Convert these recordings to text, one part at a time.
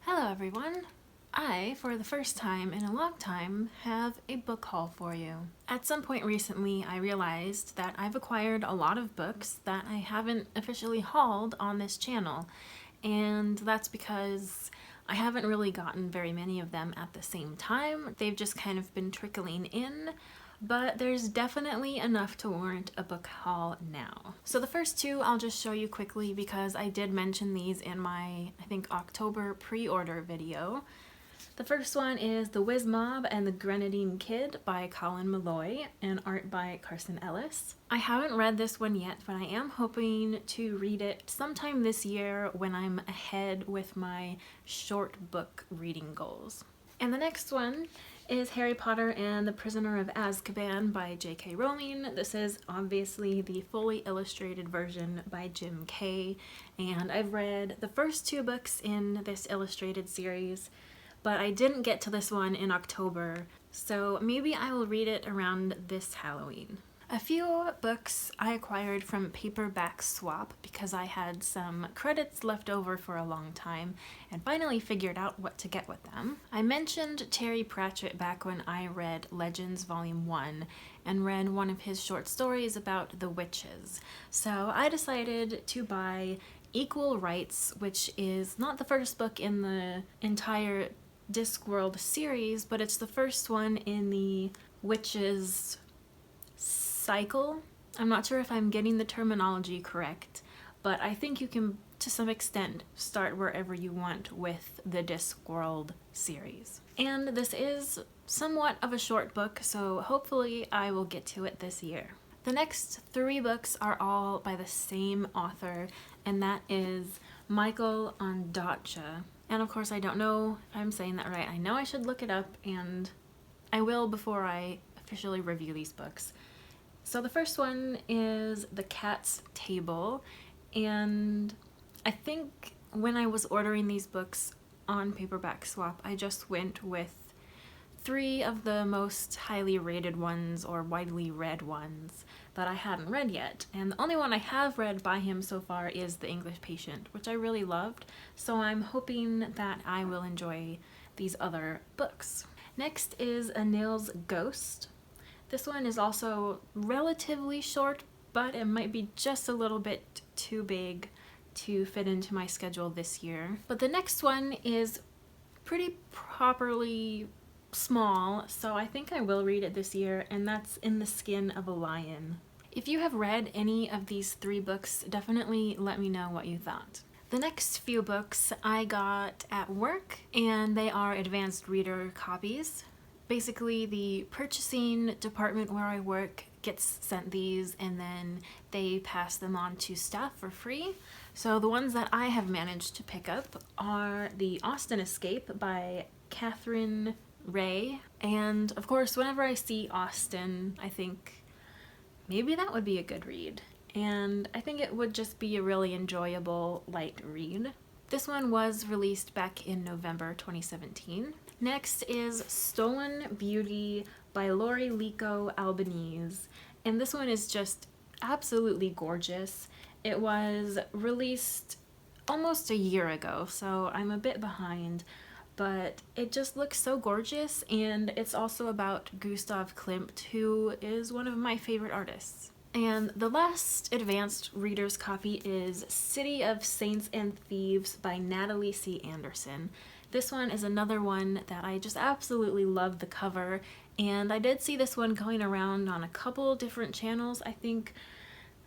Hello everyone! I, for the first time in a long time, have a book haul for you. At some point recently, I realized that I've acquired a lot of books that I haven't officially hauled on this channel, and that's because I haven't really gotten very many of them at the same time. They've just kind of been trickling in, but there's definitely enough to warrant a book haul now. So the first two I'll just show you quickly because I did mention these in my, I think, October pre-order video. The first one is The Wiz Mob and the Grenadine Kid by Colin Malloy and art by Carson Ellis. I haven't read this one yet, but I am hoping to read it sometime this year when I'm ahead with my short book reading goals. And the next one is Harry Potter and the Prisoner of Azkaban by J.K. Rowling. This is obviously the fully illustrated version by Jim Kay, and I've read the first two books in this illustrated series, but I didn't get to this one in October, so maybe I will read it around this Halloween. A few books I acquired from Paperback Swap because I had some credits left over for a long time and finally figured out what to get with them. I mentioned Terry Pratchett back when I read Legends Volume 1 and read one of his short stories about the witches, so I decided to buy Equal Rights, which is not the first book in the entire Discworld series, but it's the first one in the witches cycle. I'm not sure if I'm getting the terminology correct, but I think you can, to some extent, start wherever you want with the Discworld series. And this is somewhat of a short book, so hopefully I will get to it this year. The next three books are all by the same author, and that is Michael Ondaatje. And of course, I don't know if I'm saying that right. I know I should look it up, and I will before I officially review these books. So the first one is The Cat's Table, and I think when I was ordering these books on Paperback Swap, I just went with three of the most highly rated ones or widely read ones that I hadn't read yet. And the only one I have read by him so far is The English Patient, which I really loved, so I'm hoping that I will enjoy these other books. Next is Anil's Ghost. This one is also relatively short, but it might be just a little bit too big to fit into my schedule this year. But the next one is pretty properly small, so I think I will read it this year, and that's In the Skin of a Lion. If you have read any of these three books, definitely let me know what you thought. The next few books I got at work, and they are advanced reader copies. Basically, the purchasing department where I work gets sent these and then they pass them on to staff for free. So the ones that I have managed to pick up are The Austen Escape by Catherine Ray. And of course, whenever I see Austen, I think maybe that would be a good read. And I think it would just be a really enjoyable, light read. This one was released back in November 2017. Next is Stolen Beauty by Lori Lico Albanese, and this one is just absolutely gorgeous. It was released almost a year ago, so I'm a bit behind, but it just looks so gorgeous, and it's also about Gustav Klimt, who is one of my favorite artists. And the last advanced reader's copy is City of Saints and Thieves by Natalie C. Anderson. This one is another one that I just absolutely love the cover, and I did see this one going around on a couple different channels, I think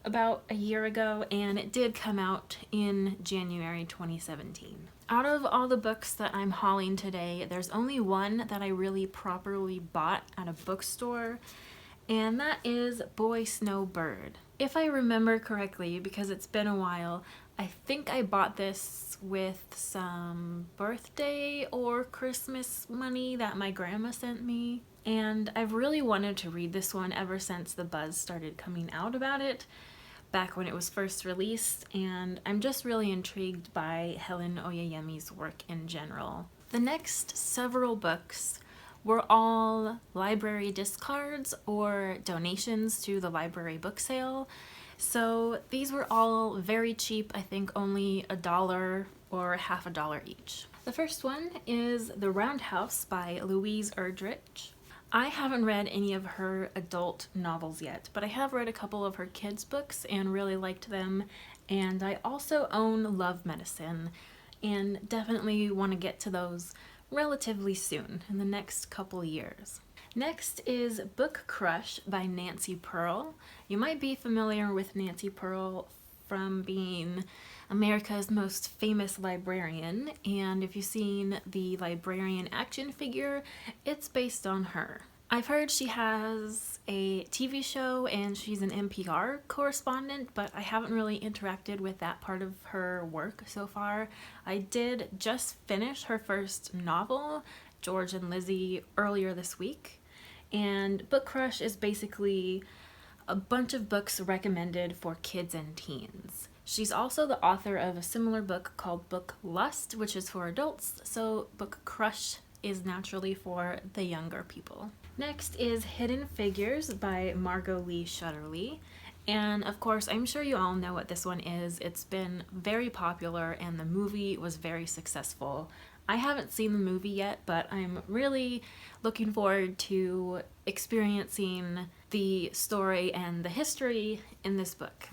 about a year ago, and it did come out in January 2017. Out of all the books that I'm hauling today, there's only one that I really properly bought at a bookstore, and that is Boy Snowbird. If I remember correctly, because it's been a while, I think I bought this with some birthday or Christmas money that my grandma sent me, and I've really wanted to read this one ever since the buzz started coming out about it back when it was first released, and I'm just really intrigued by Helen Oyeyemi's work in general. The next several books were all library discards or donations to the library book sale. So these were all very cheap, I think only $1 or half $1 each. The first one is The Roundhouse by Louise Erdrich. I haven't read any of her adult novels yet, but I have read a couple of her kids' books and really liked them. And I also own Love Medicine and definitely want to get to those relatively soon, in the next couple years. Next is Book Crush by Nancy Pearl. You might be familiar with Nancy Pearl from being America's most famous librarian, and if you've seen the librarian action figure, it's based on her. I've heard she has a TV show and she's an NPR correspondent, but I haven't really interacted with that part of her work so far. I did just finish her first novel, George and Lizzie, earlier this week, and Book Crush is basically a bunch of books recommended for kids and teens. She's also the author of a similar book called Book Lust, which is for adults, so Book Crush is naturally for the younger people. Next is Hidden Figures by Margot Lee Shutterly. And of course, I'm sure you all know what this one is. It's been very popular and the movie was very successful. I haven't seen the movie yet, but I'm really looking forward to experiencing the story and the history in this book.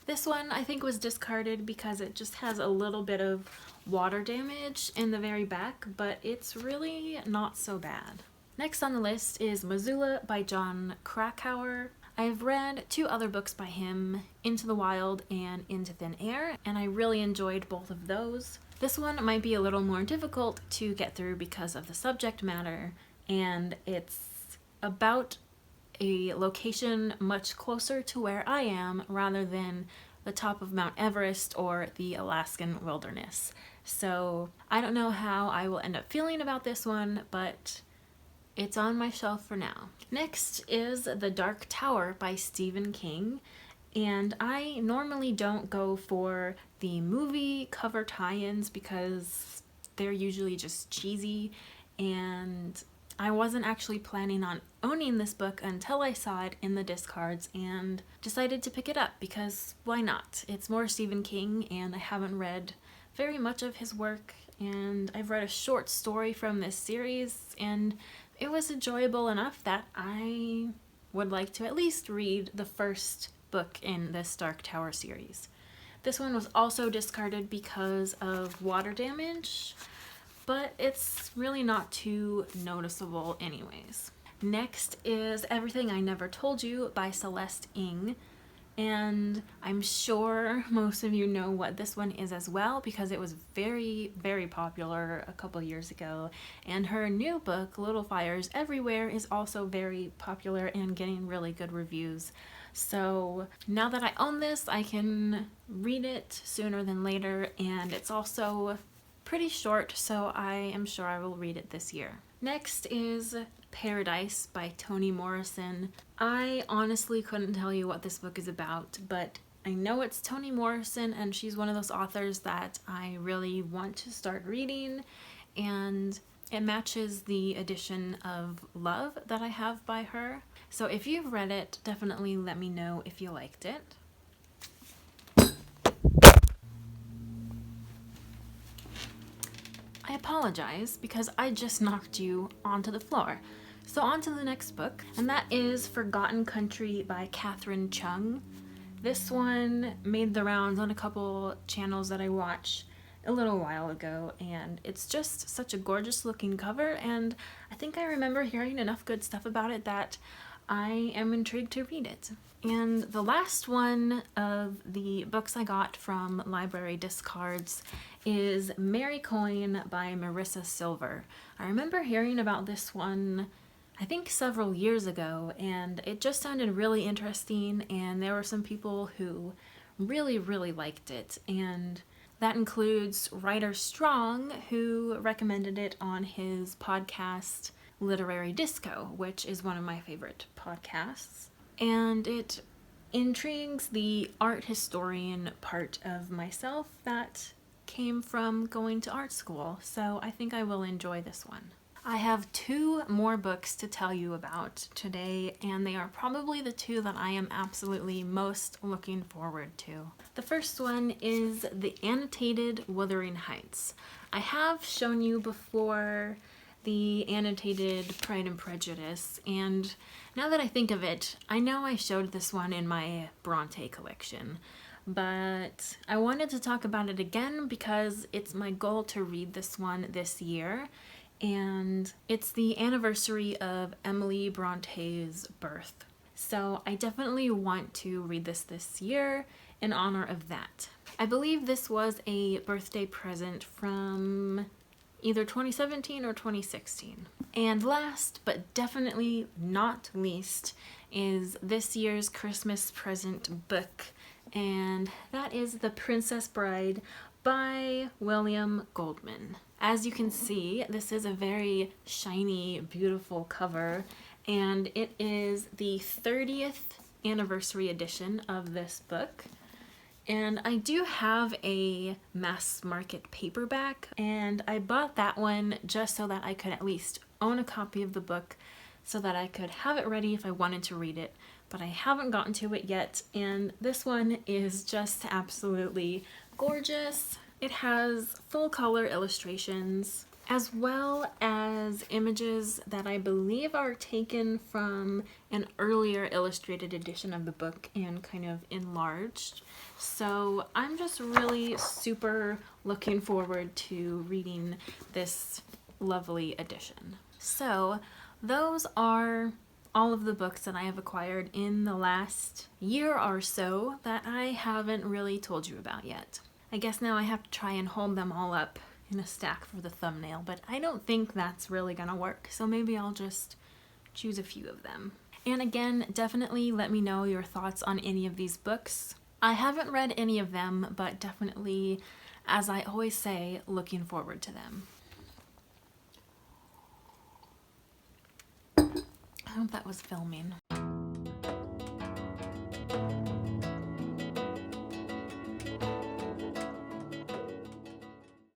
This one I think was discarded because it just has a little bit of water damage in the very back, but it's really not so bad. Next on the list is Missoula by John Krakauer. I've read two other books by him, Into the Wild and Into Thin Air, and I really enjoyed both of those. This one might be a little more difficult to get through because of the subject matter, and it's about a location much closer to where I am rather than the top of Mount Everest or the Alaskan wilderness. So I don't know how I will end up feeling about this one, but it's on my shelf for now. Next is The Dark Tower by Stephen King, and I normally don't go for the movie cover tie-ins because they're usually just cheesy, and I wasn't actually planning on owning this book until I saw it in the discards and decided to pick it up because why not? It's more Stephen King and I haven't read very much of his work, and I've read a short story from this series and it was enjoyable enough that I would like to at least read the first book in this Dark Tower series. This one was also discarded because of water damage, but it's really not too noticeable anyways. Next is Everything I Never Told You by Celeste Ng, and I'm sure most of you know what this one is as well because it was very, very popular a couple years ago, and her new book, Little Fires Everywhere, is also very popular and getting really good reviews. So now that I own this, I can read it sooner than later, and it's also pretty short, so I am sure I will read it this year. Next is Paradise by Toni Morrison. I honestly couldn't tell you what this book is about, but I know it's Toni Morrison and she's one of those authors that I really want to start reading, and it matches the edition of Love that I have by her. So if you've read it, definitely let me know if you liked it. I apologize because I just knocked you onto the floor. So on to the next book, and that is Forgotten Country by Catherine Chung. This one made the rounds on a couple channels that I watch a little while ago, and it's just such a gorgeous looking cover, and I think I remember hearing enough good stuff about it that I am intrigued to read it. And the last one of the books I got from library discards is Marycoin by Marissa Silver. I remember hearing about this one I think several years ago, and it just sounded really interesting, and there were some people who really, really liked it, and that includes Writer Strong, who recommended it on his podcast Literary Disco, which is one of my favorite podcasts. And it intrigues the art historian part of myself that came from going to art school, so I think I will enjoy this one. I have two more books to tell you about today, and they are probably the two that I am absolutely most looking forward to. The first one is the annotated Wuthering Heights. I have shown you before the annotated Pride and Prejudice, and now that I think of it, I know I showed this one in my Bronte collection, but I wanted to talk about it again because it's my goal to read this one this year, and it's the anniversary of Emily Bronte's birth. So I definitely want to read this year in honor of that. I believe this was a birthday present from either 2017 or 2016. And last, but definitely not least, is this year's Christmas present book, and that is The Princess Bride by William Goldman. As you can see, this is a very shiny, beautiful cover, and it is the 30th anniversary edition of this book. And I do have a mass market paperback, and I bought that one just so that I could at least own a copy of the book so that I could have it ready if I wanted to read it, but I haven't gotten to it yet, and this one is just absolutely gorgeous. It has full color illustrations as well as images that I believe are taken from an earlier illustrated edition of the book and kind of enlarged. So I'm just really super looking forward to reading this lovely edition. So those are all of the books that I have acquired in the last year or so that I haven't really told you about yet. I guess now I have to try and hold them all up in a stack for the thumbnail, but I don't think that's really gonna work, so maybe I'll just choose a few of them. And again, definitely let me know your thoughts on any of these books. I haven't read any of them, but definitely, as I always say, looking forward to them. I hope that was filming.